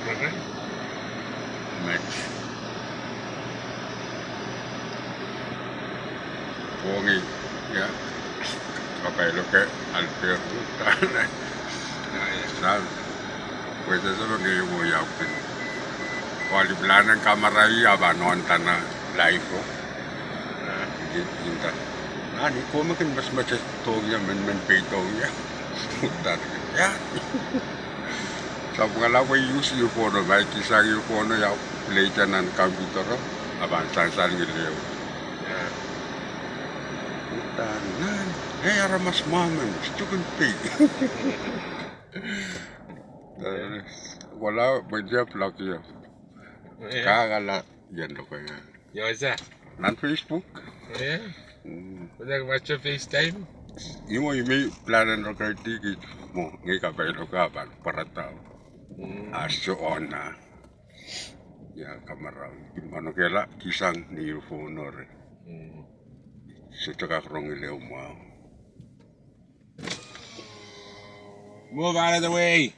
Okay. Match. Pongi. Ya. Kapay lo ke Alper. Sal. Pwede sa mga mo yapin. Kuali belanan kamera iya ba nonton na live ko. Ginta. Ani ko makin mas macam togya men peito ya. Putar. Ya. Sa mga lawa use yung phone, may kisang yung phone ya play dyan ng computer, abansan ngiliw. Putar na. Ara mas maman, stukun pig. Wala, medyo plak ya. Kagala, yan lo kaya. Ja, is that? Nan Facebook? Yeah. Was that about your FaceTime? Imo may planan ro kay ticket mo, ngay ka ba lo ka ba para tao. Aso on na. Ya kamera. Ano kaya kisang ni phone ore. Sa tsaka krong ilaw mo. Move out of the way.